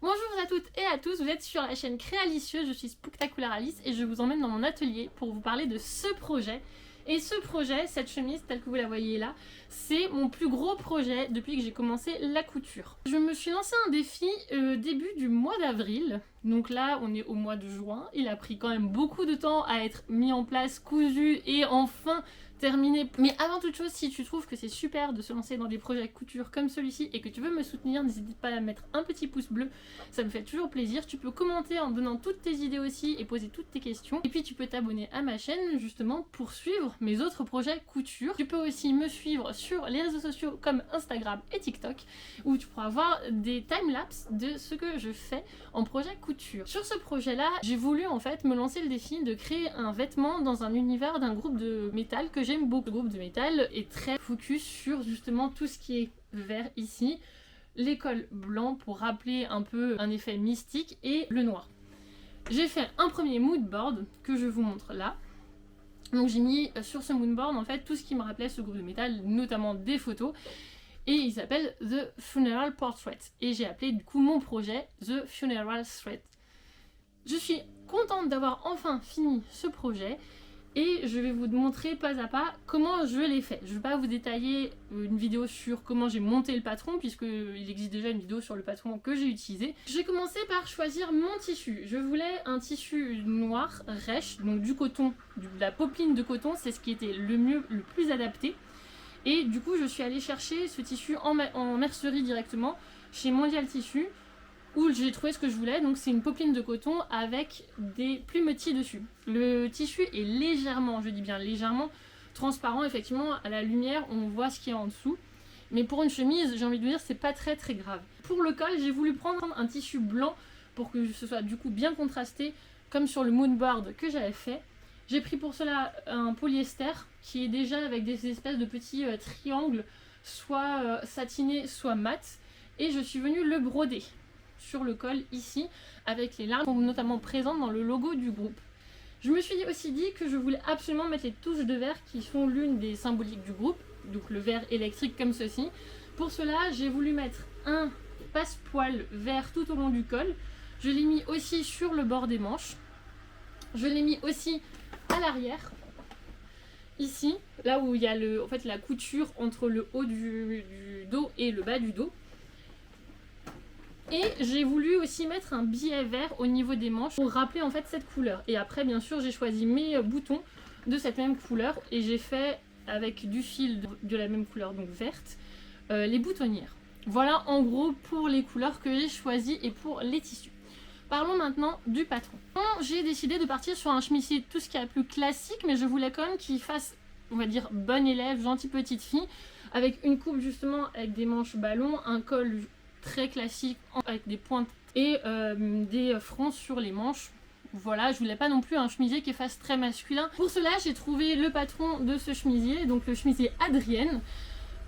Bonjour à toutes et à tous, vous êtes sur la chaîne Créalicieuse, je suis Spooktacular Alice et je vous emmène dans mon atelier pour vous parler de ce projet. Et ce projet, cette chemise telle que vous la voyez là, c'est mon plus gros projet depuis que j'ai commencé la couture. Je me suis lancé un défi début du mois d'avril, donc là on est au mois de juin, il a pris quand même beaucoup de temps à être mis en place, cousu et enfin terminé. Mais avant toute chose, si tu trouves que c'est super de se lancer dans des projets couture comme celui-ci et que tu veux me soutenir, n'hésite pas à mettre un petit pouce bleu, ça me fait toujours plaisir. Tu peux commenter en donnant toutes tes idées aussi et poser toutes tes questions. Et puis tu peux t'abonner à ma chaîne justement pour suivre mes autres projets couture. Tu peux aussi me suivre sur les réseaux sociaux comme Instagram et TikTok où tu pourras voir des timelapses de ce que je fais en projet couture. Sur ce projet-là, j'ai voulu en fait me lancer le défi de créer un vêtement dans un univers d'un groupe de métal que j'aime beaucoup. Le groupe de métal est très focus sur justement tout ce qui est vert ici, les cols blancs pour rappeler un peu un effet mystique et le noir. J'ai fait un premier mood board que je vous montre là. Donc j'ai mis sur ce mood board en fait tout ce qui me rappelait ce groupe de métal, notamment des photos. Et il s'appelle The Funeral Portrait. Et j'ai appelé du coup mon projet The Funeral Thread. Je suis contente d'avoir enfin fini ce projet. Et je vais vous montrer pas à pas comment je l'ai fait. Je ne vais pas vous détailler une vidéo sur comment j'ai monté le patron, puisqu'il existe déjà une vidéo sur le patron que j'ai utilisé. J'ai commencé par choisir mon tissu. Je voulais un tissu noir, rêche, donc du coton, de la popeline de coton, c'est ce qui était le plus adapté. Et du coup, je suis allée chercher ce tissu en mercerie directement, chez Mondial Tissu, où j'ai trouvé ce que je voulais. Donc c'est une popeline de coton avec des plumetis dessus. Le tissu est légèrement, je dis bien légèrement, transparent. Effectivement, à la lumière, on voit ce qu'il y a en dessous. Mais pour une chemise, j'ai envie de dire, c'est pas très grave. Pour le col, j'ai voulu prendre un tissu blanc pour que ce soit du coup bien contrasté, comme sur le moonboard que j'avais fait. J'ai pris pour cela un polyester qui est déjà avec des espèces de petits triangles, soit satinés, soit mat. Et je suis venue le broder sur le col ici, avec les larmes notamment présentes dans le logo du groupe. Je me suis aussi dit que je voulais absolument mettre les touches de verre qui sont l'une des symboliques du groupe, donc le verre électrique comme ceci. Pour cela, j'ai voulu mettre un passepoil vert tout au long du col. Je l'ai mis aussi sur le bord des manches. Je l'ai mis aussi à l'arrière, ici, là où il y a en fait, la couture entre le haut du dos et le bas du dos. Et j'ai voulu aussi mettre un billet vert au niveau des manches pour rappeler en fait cette couleur. Et après bien sûr j'ai choisi mes boutons de cette même couleur et j'ai fait avec du fil de la même couleur, donc verte, les boutonnières. Voilà en gros pour les couleurs que j'ai choisies et pour les tissus. Parlons maintenant du patron. J'ai décidé de partir sur un chemisier tout ce qui est plus classique, mais je voulais quand même qu'il fasse, on va dire, bonne élève, gentille petite fille, avec une coupe justement avec des manches ballon, un col très classique avec des pointes et des francs sur les manches. Voilà, je voulais pas non plus un chemisier qui fasse très masculin. Pour cela, j'ai trouvé le patron de ce chemisier, donc le chemisier Adrienne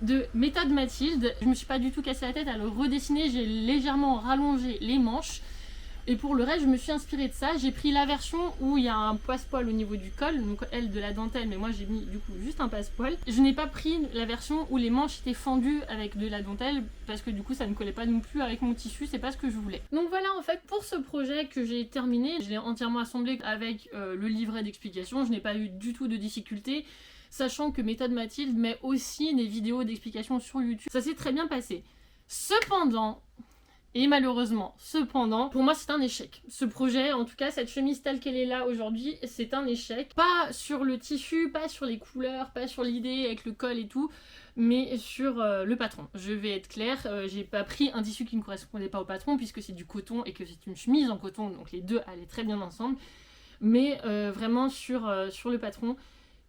de Méthode Mathilde. Je me suis pas du tout cassé la tête à le redessiner, j'ai légèrement rallongé les manches. Et pour le reste, je me suis inspirée de ça. J'ai pris la version où il y a un passepoil au niveau du col, donc elle de la dentelle, mais moi j'ai mis du coup juste un passepoil. Je n'ai pas pris la version où les manches étaient fendues avec de la dentelle, parce que du coup ça ne collait pas non plus avec mon tissu, c'est pas ce que je voulais. Donc voilà en fait pour ce projet que j'ai terminé, je l'ai entièrement assemblé avec le livret d'explications, je n'ai pas eu du tout de difficultés. Sachant que Méthode Mathilde met aussi des vidéos d'explications sur YouTube. Ça s'est très bien passé. Cependant, et malheureusement, pour moi c'est un échec. Ce projet, en tout cas cette chemise telle qu'elle est là aujourd'hui, c'est un échec. Pas sur le tissu, pas sur les couleurs, pas sur l'idée avec le col et tout, mais sur le patron. Je vais être claire, j'ai pas pris un tissu qui ne correspondait pas au patron puisque c'est du coton et que c'est une chemise en coton, donc les deux allaient très bien ensemble. Mais vraiment sur le patron,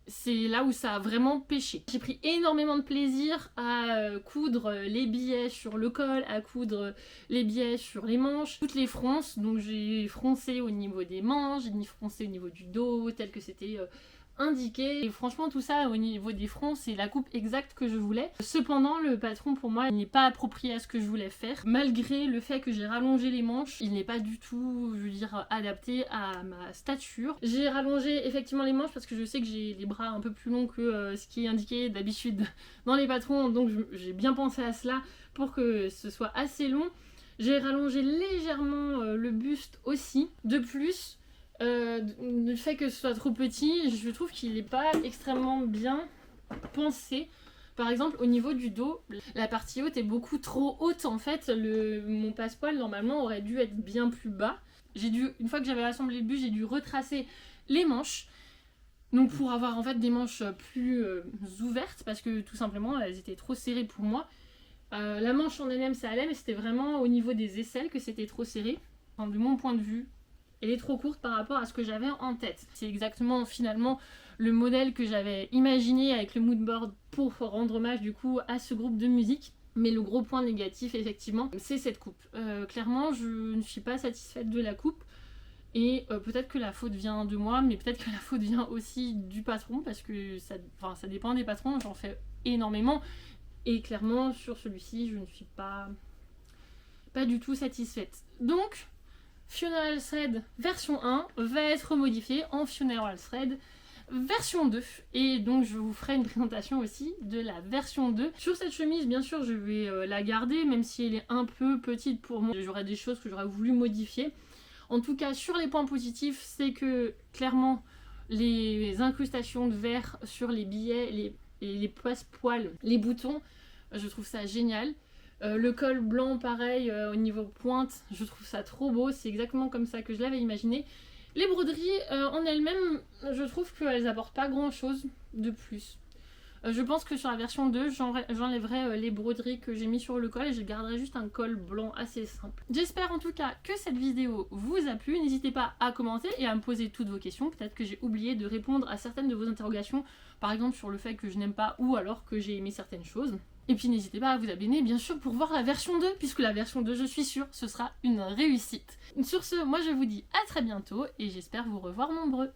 c'est là où ça a vraiment pêché. J'ai pris énormément de plaisir à coudre les billets sur le col, à coudre les billets sur les manches, toutes les fronces. Donc j'ai froncé au niveau des manches, j'ai froncé au niveau du dos, tel que c'était indiqué. Et franchement tout ça au niveau des fronts, c'est la coupe exacte que je voulais. Cependant le patron pour moi il n'est pas approprié à ce que je voulais faire. Malgré le fait que j'ai rallongé les manches, il n'est pas du tout, je veux dire, adapté à ma stature. J'ai rallongé effectivement les manches parce que je sais que j'ai les bras un peu plus longs que ce qui est indiqué d'habitude dans les patrons. Donc j'ai bien pensé à cela pour que ce soit assez long. J'ai rallongé légèrement le buste aussi. De plus, le fait que ce soit trop petit, je trouve qu'il n'est pas extrêmement bien pensé. Par exemple, au niveau du dos, la partie haute est beaucoup trop haute en fait. Mon passepoil normalement aurait dû être bien plus bas. Une fois que j'avais assemblé le buste, j'ai dû retracer les manches. Donc pour avoir en fait des manches plus ouvertes, parce que tout simplement elles étaient trop serrées pour moi. La manche en elle-même ça allait, mais c'était vraiment au niveau des aisselles que c'était trop serré. Enfin, de mon point de vue, elle est trop courte par rapport à ce que j'avais en tête. C'est exactement finalement le modèle que j'avais imaginé avec le moodboard pour rendre hommage du coup à ce groupe de musique. Mais le gros point négatif effectivement c'est cette coupe. Clairement je ne suis pas satisfaite de la coupe. Et peut-être que la faute vient de moi, mais peut-être que la faute vient aussi du patron, parce que ça dépend des patrons, j'en fais énormément. Et clairement, sur celui-ci, je ne suis pas du tout satisfaite. Donc, Funeral Thread version 1 va être modifié en Funeral Thread version 2. Et donc, je vous ferai une présentation aussi de la version 2. Sur cette chemise, bien sûr, je vais la garder, même si elle est un peu petite pour moi. J'aurais des choses que j'aurais voulu modifier. En tout cas, sur les points positifs, c'est que clairement, les incrustations de verre sur les billets, les passepoils, les boutons, je trouve ça génial. Le col blanc, pareil, au niveau pointe, je trouve ça trop beau. C'est exactement comme ça que je l'avais imaginé. Les broderies en elles-mêmes, je trouve qu'elles apportent pas grand-chose de plus. Je pense que sur la version 2, j'enlèverai les broderies que j'ai mis sur le col et je garderai juste un col blanc assez simple. J'espère en tout cas que cette vidéo vous a plu. N'hésitez pas à commenter et à me poser toutes vos questions. Peut-être que j'ai oublié de répondre à certaines de vos interrogations, par exemple sur le fait que je n'aime pas ou alors que j'ai aimé certaines choses. Et puis n'hésitez pas à vous abonner bien sûr pour voir la version 2, puisque la version 2, je suis sûre, ce sera une réussite. Sur ce, moi je vous dis à très bientôt et j'espère vous revoir nombreux.